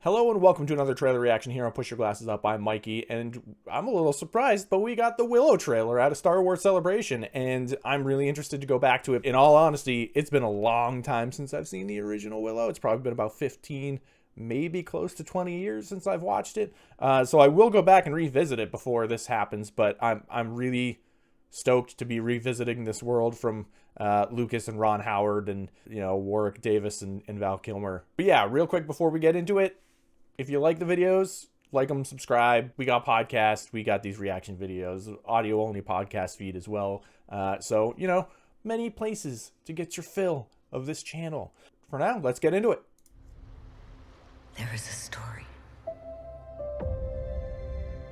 Hello and welcome to another trailer reaction here on Push Your Glasses Up. I'm Mikey, and I'm a little surprised, but we got the Willow trailer at a Star Wars Celebration, and I'm really interested to go back to it. In all honesty, it's been a long time since I've seen the original Willow. It's probably been about 15, maybe close to 20 years since I've watched it. So I will go back and revisit it before this happens, but I'm really stoked to be revisiting this world from Lucas and Ron Howard and, you know, Warwick Davis and Val Kilmer. But yeah, real quick before we get into it, if you like the videos, like them, subscribe. We got podcasts, we got these reaction videos, audio only podcast feed as well. So, you know, many places to get your fill of this channel. For now, let's get into it. There is a story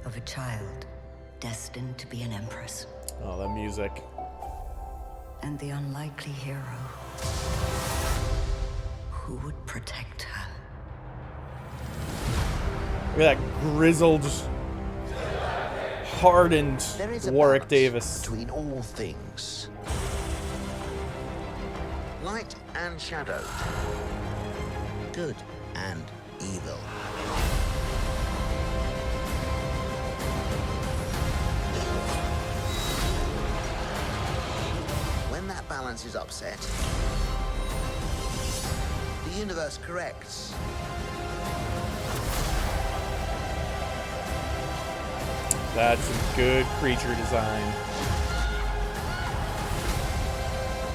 of a child destined to be an empress. Oh, that music. And the unlikely hero who would protect her. Look at that grizzled, hardened Warwick Davis. Between all things. Light and shadow. Good and evil. When that balance is upset, the universe corrects. That's some good creature design.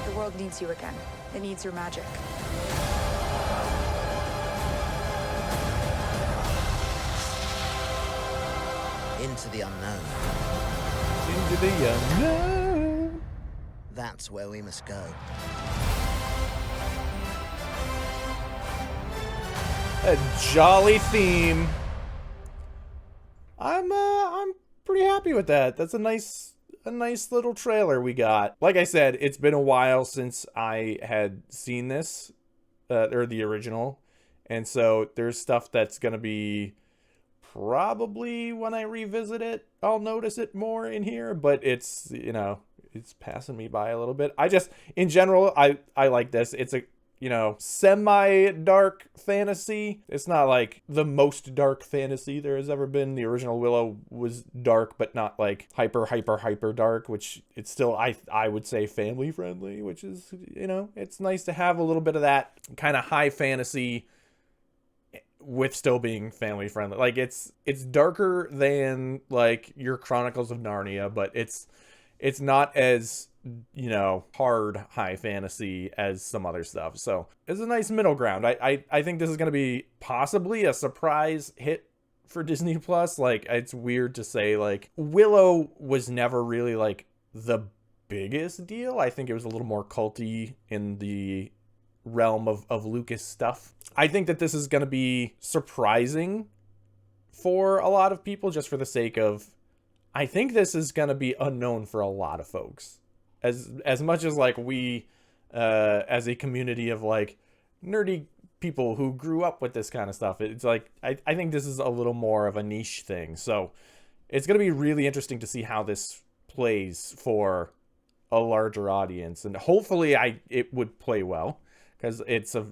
The world needs you again. It needs your magic. Into the unknown. Into the unknown. That's where we must go. A jolly theme. I'm pretty happy with that. That's a nice little trailer we got. Like I said, it's been a while since I had seen this, or the original, and so there's stuff that's gonna be probably when I revisit it, I'll notice it more in here. But it's, you know, it's passing me by a little bit. I just, in general, I like this. It's a, you know, semi-dark fantasy. It's not like the most dark fantasy there has ever been. The original Willow was dark, but not like hyper dark, which it's still, I would say, family friendly, which is, you know, it's nice to have a little bit of that kind of high fantasy with still being family friendly. Like it's darker than like your Chronicles of Narnia, but it's not as, you know, hard high fantasy as some other stuff. So it's a nice middle ground. I think this is going to be possibly a surprise hit for Disney Plus. Like, it's weird to say, like, Willow was never really like the biggest deal. I think it was a little more culty in the realm of Lucas stuff. I think that this is going to be surprising for a lot of people, just for the sake of, I think this is going to be unknown for a lot of folks. As much as like we, as a community of like nerdy people who grew up with this kind of stuff, it's like, I think this is a little more of a niche thing. So it's going to be really interesting to see how this plays for a larger audience. And hopefully it would play well, because it's a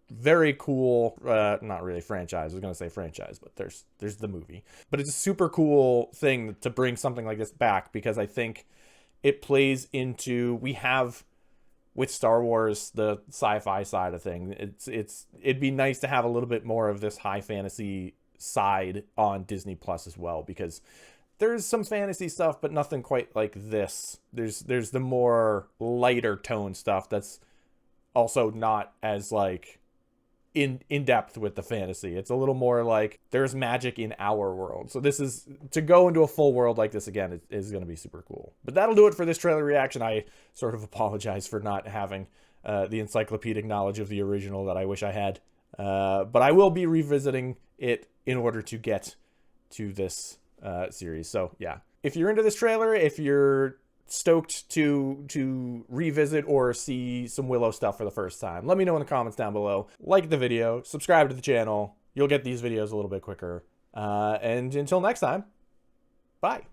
very cool, not really franchise. I was going to say franchise, but there's the movie. But it's a super cool thing to bring something like this back, because I think it plays into, we have with Star Wars the sci-fi side of thing. It'd be nice to have a little bit more of this high fantasy side on Disney Plus as well, because there's some fantasy stuff, but nothing quite like this. There's the more lighter tone stuff that's also not as like in depth with the fantasy. It's a little more like there's magic in our world. So this is, to go into a full world like this again, is going to be super cool. But that'll do it for this trailer reaction. I sort of apologize for not having the encyclopedic knowledge of the original that I wish I had. But I will be revisiting it in order to get to this series. So yeah, if you're into this trailer, if you're stoked to revisit or see some Willow stuff for the first time, let me know in the comments down below. Like the video, subscribe to the channel. You'll get these videos a little bit quicker. And until next time, bye.